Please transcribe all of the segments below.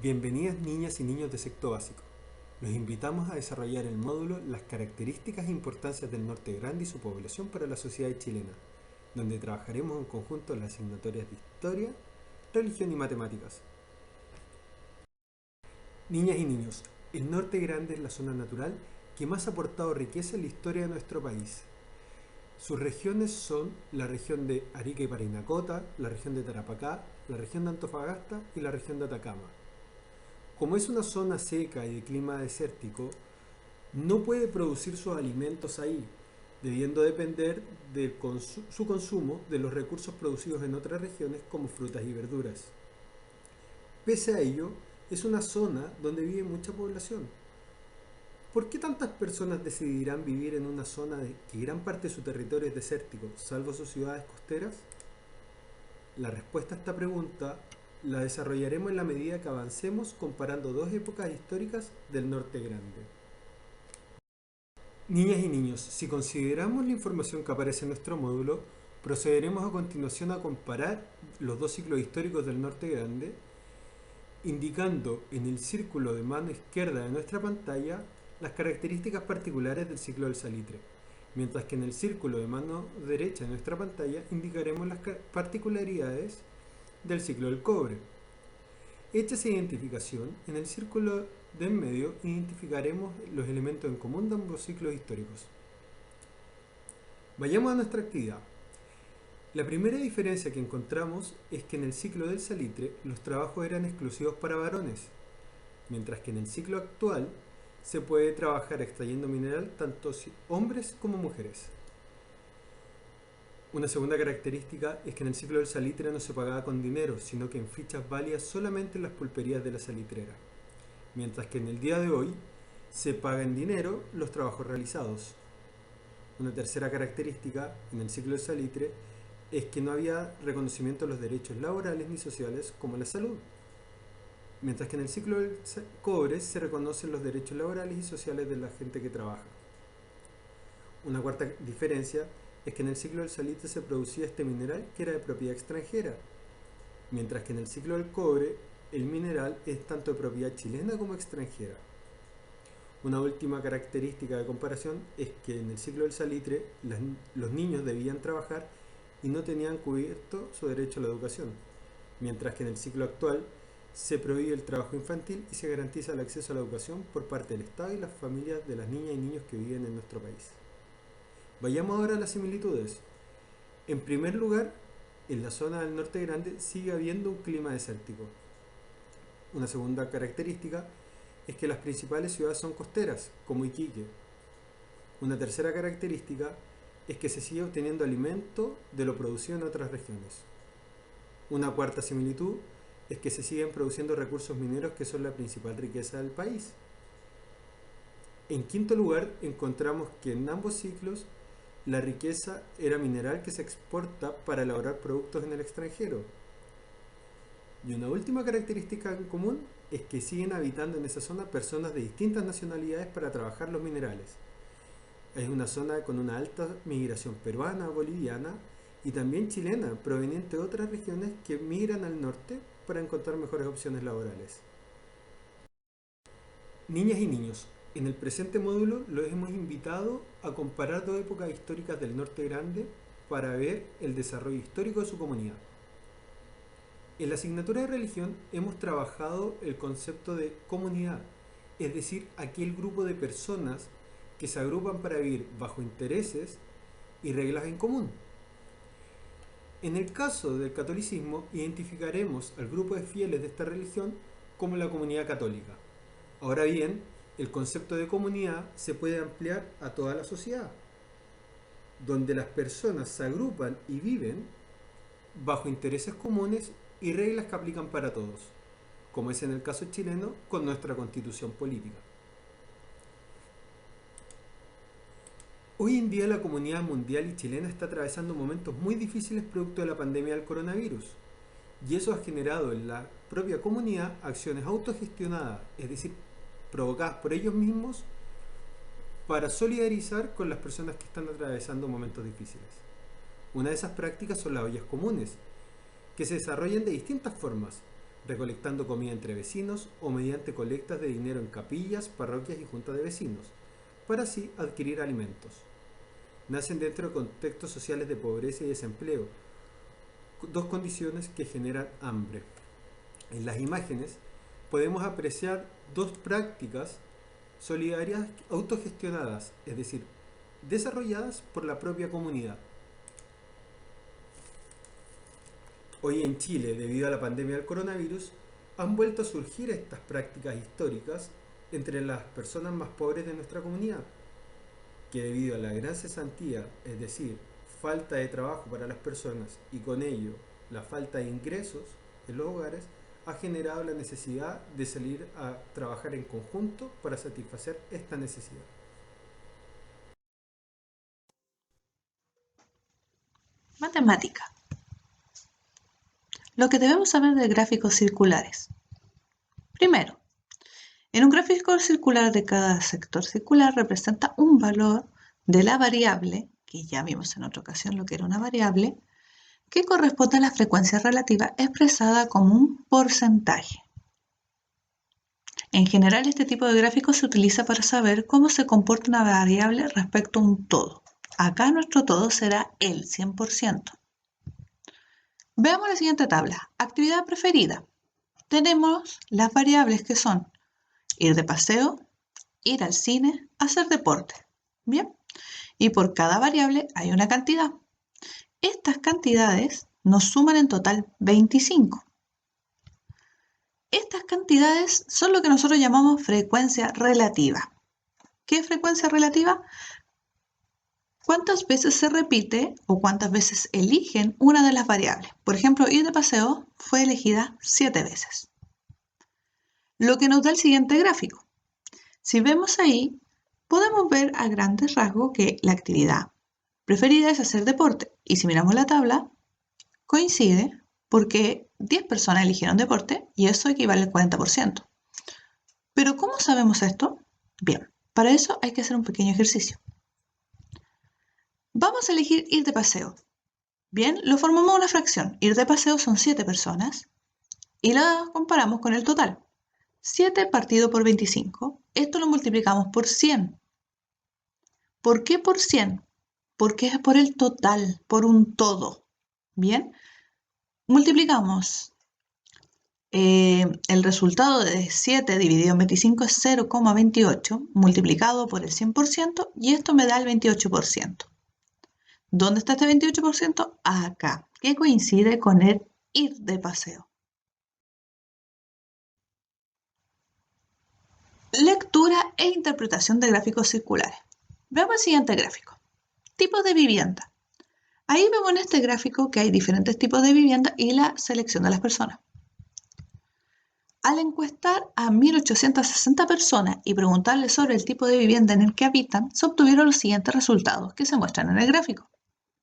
Bienvenidas niñas y niños de sexto básico. Los invitamos a desarrollar el módulo Las características e importancias del Norte Grande y su población para la sociedad chilena, donde trabajaremos en conjunto las asignaturas de Historia, Religión y Matemáticas. Niñas y niños, el Norte Grande es la zona natural que más ha aportado riqueza en la historia de nuestro país. Sus regiones son la región de Arica y Parinacota, la región de Tarapacá, la región de Antofagasta y la región de Atacama. Como es una zona seca y de clima desértico, no puede producir sus alimentos ahí, debiendo depender de su consumo de los recursos producidos en otras regiones como frutas y verduras. Pese a ello, es una zona donde vive mucha población. ¿Por qué tantas personas decidirán vivir en una zona que gran parte de su territorio es desértico, salvo sus ciudades costeras? La respuesta a esta pregunta la desarrollaremos en la medida que avancemos comparando dos épocas históricas del Norte Grande. Niñas y niños, si consideramos la información que aparece en nuestro módulo, procederemos a continuación a comparar los dos ciclos históricos del Norte Grande, indicando en el círculo de mano izquierda de nuestra pantalla las características particulares del ciclo del salitre, mientras que en el círculo de mano derecha de nuestra pantalla indicaremos las particularidades del ciclo del cobre. Hecha esa identificación, en el círculo de en medio identificaremos los elementos en común de ambos ciclos históricos. Vayamos a nuestra actividad. La primera diferencia que encontramos es que en el ciclo del salitre los trabajos eran exclusivos para varones, mientras que en el ciclo actual se puede trabajar extrayendo mineral tanto hombres como mujeres. Una segunda característica es que en el ciclo del salitre no se pagaba con dinero, sino que en fichas válidas solamente en las pulperías de la salitrera, mientras que en el día de hoy se paga en dinero los trabajos realizados. Una tercera característica en el ciclo del salitre es que no había reconocimiento de los derechos laborales ni sociales como la salud, mientras que en el ciclo del cobre se reconocen los derechos laborales y sociales de la gente que trabaja. Una cuarta diferencia es que en el ciclo del salitre se producía este mineral que era de propiedad extranjera, mientras que en el ciclo del cobre el mineral es tanto de propiedad chilena como extranjera. Una última característica de comparación es que en el ciclo del salitre los niños debían trabajar y no tenían cubierto su derecho a la educación, mientras que en el ciclo actual se prohíbe el trabajo infantil y se garantiza el acceso a la educación por parte del Estado y las familias de las niñas y niños que viven en nuestro país. Vayamos ahora a las similitudes. En primer lugar, en la zona del Norte Grande sigue habiendo un clima desértico. Una segunda característica es que las principales ciudades son costeras, como Iquique. Una tercera característica es que se sigue obteniendo alimento de lo producido en otras regiones. Una cuarta similitud es que se siguen produciendo recursos mineros que son la principal riqueza del país. En quinto lugar, encontramos que en ambos ciclos la riqueza era mineral que se exporta para elaborar productos en el extranjero. Y una última característica en común es que siguen habitando en esa zona personas de distintas nacionalidades para trabajar los minerales. Es una zona con una alta migración peruana, boliviana y también chilena, proveniente de otras regiones que migran al norte para encontrar mejores opciones laborales. Niñas y niños, en el presente módulo los hemos invitado a comparar dos épocas históricas del Norte Grande para ver el desarrollo histórico de su comunidad. En la asignatura de religión hemos trabajado el concepto de comunidad, es decir, aquel grupo de personas que se agrupan para vivir bajo intereses y reglas en común. En el caso del catolicismo, identificaremos al grupo de fieles de esta religión como la comunidad católica. Ahora bien, el concepto de comunidad se puede ampliar a toda la sociedad, donde las personas se agrupan y viven bajo intereses comunes y reglas que aplican para todos, como es en el caso chileno con nuestra constitución política. Hoy en día la comunidad mundial y chilena está atravesando momentos muy difíciles producto de la pandemia del coronavirus, y eso ha generado en la propia comunidad acciones autogestionadas, es decir, provocadas por ellos mismos para solidarizar con las personas que están atravesando momentos difíciles. Una de esas prácticas son las ollas comunes, que se desarrollan de distintas formas, recolectando comida entre vecinos o mediante colectas de dinero en capillas, parroquias y juntas de vecinos, para así adquirir alimentos. Nacen dentro de contextos sociales de pobreza y desempleo, dos condiciones que generan hambre. En las imágenes podemos apreciar dos prácticas solidarias autogestionadas, es decir, desarrolladas por la propia comunidad. Hoy en Chile, debido a la pandemia del coronavirus, han vuelto a surgir estas prácticas históricas entre las personas más pobres de nuestra comunidad, que debido a la gran cesantía, es decir, falta de trabajo para las personas y con ello la falta de ingresos en los hogares, ha generado la necesidad de salir a trabajar en conjunto para satisfacer esta necesidad. Matemática. Lo que debemos saber de gráficos circulares. Primero, en un gráfico circular de cada sector circular representa un valor de la variable, que ya vimos en otra ocasión lo que era una variable, que corresponde a la frecuencia relativa expresada como un porcentaje. En general, este tipo de gráfico se utiliza para saber cómo se comporta una variable respecto a un todo. Acá nuestro todo será el 100%. Veamos la siguiente tabla. Actividad preferida. Tenemos las variables que son ir de paseo, ir al cine, hacer deporte. Bien, y por cada variable hay una cantidad. Estas cantidades nos suman en total 25. Estas cantidades son lo que nosotros llamamos frecuencia relativa. ¿Qué es frecuencia relativa? ¿Cuántas veces se repite o cuántas veces eligen una de las variables? Por ejemplo, ir de paseo fue elegida 7 veces. Lo que nos da el siguiente gráfico. Si vemos ahí, podemos ver a grandes rasgos que la actividad preferida es hacer deporte. Y si miramos la tabla, coincide porque 10 personas eligieron deporte y eso equivale al 40%. ¿Pero cómo sabemos esto? Bien, para eso hay que hacer un pequeño ejercicio. Vamos a elegir ir de paseo. Bien, lo formamos en una fracción. Ir de paseo son 7 personas y la comparamos con el total. 7 partido por 25. Esto lo multiplicamos por 100. ¿Por qué por 100? Porque es por el total, por un todo. Bien, multiplicamos. El resultado de 7 dividido en 25 es 0,28 multiplicado por el 100% y esto me da el 28%. ¿Dónde está este 28%? Acá, que coincide con el ir de paseo. Lectura e interpretación de gráficos circulares. Veamos el siguiente gráfico. Tipos de vivienda. Ahí vemos en este gráfico que hay diferentes tipos de vivienda y la selección de las personas. Al encuestar a 1.860 personas y preguntarles sobre el tipo de vivienda en el que habitan, se obtuvieron los siguientes resultados que se muestran en el gráfico.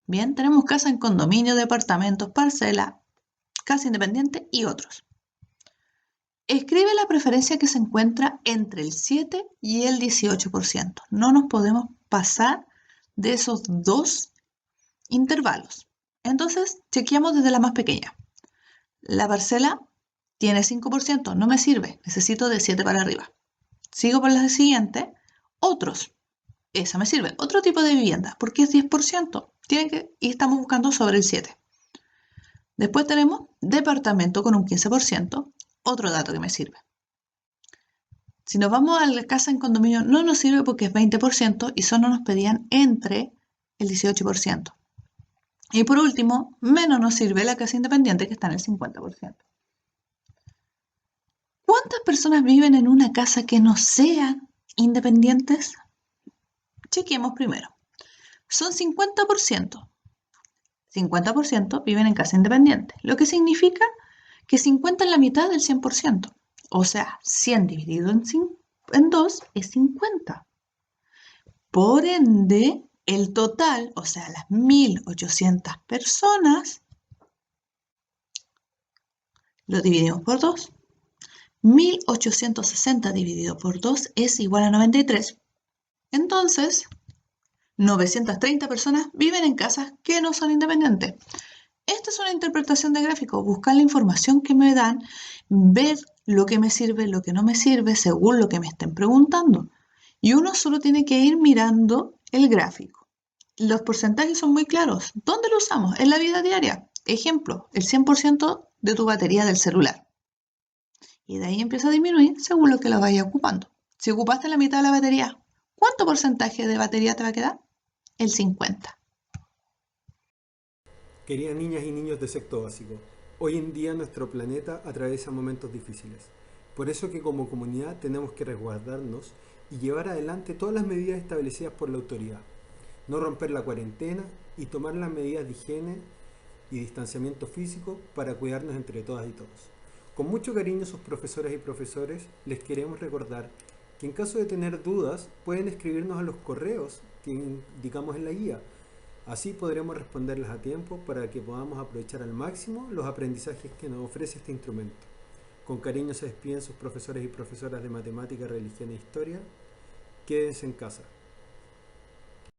Bien, tenemos casa en condominio, departamentos, parcela, casa independiente y otros. Escribe la preferencia que se encuentra entre el 7 y el 18%. No nos podemos pasar de esos dos intervalos. Entonces, chequeamos desde la más pequeña. La parcela tiene 5%, no me sirve, necesito de 7 para arriba. Sigo por la siguiente, otros. Esa me sirve. Otro tipo de vivienda, porque es 10%. Y estamos buscando sobre el 7. Después tenemos departamento con un 15%. Otro dato que me sirve. Si nos vamos a la casa en condominio, no nos sirve porque es 20% y solo nos pedían entre el 18%. Y por último, menos nos sirve la casa independiente que está en el 50%. ¿Cuántas personas viven en una casa que no sean independientes? Chequemos primero. Son 50%. 50% viven en casa independiente, lo que significa que 50 es la mitad del 100%. O sea, 100 dividido en 2 es 50. Por ende, el total, o sea, las 1.800 personas, lo dividimos por 2. 1.860 dividido por 2 es igual a 93. Entonces, 930 personas viven en casas que no son independientes. Esta es una interpretación de gráfico, buscar la información que me dan, ver lo que me sirve, lo que no me sirve, según lo que me estén preguntando. Y uno solo tiene que ir mirando el gráfico. Los porcentajes son muy claros. ¿Dónde lo usamos? En la vida diaria. Ejemplo, el 100% de tu batería del celular. Y de ahí empieza a disminuir según lo que lo vayas ocupando. Si ocupaste la mitad de la batería, ¿cuánto porcentaje de batería te va a quedar? El 50. Queridas niñas y niños de sexto básico, hoy en día nuestro planeta atraviesa momentos difíciles. Por eso que como comunidad tenemos que resguardarnos y llevar adelante todas las medidas establecidas por la autoridad. No romper la cuarentena y tomar las medidas de higiene y distanciamiento físico para cuidarnos entre todas y todos. Con mucho cariño, sus profesoras y profesores, les queremos recordar que en caso de tener dudas pueden escribirnos a los correos que indicamos en la guía. Así podremos responderlas a tiempo para que podamos aprovechar al máximo los aprendizajes que nos ofrece este instrumento. Con cariño se despiden sus profesores y profesoras de matemática, religión e historia. Quédense en casa.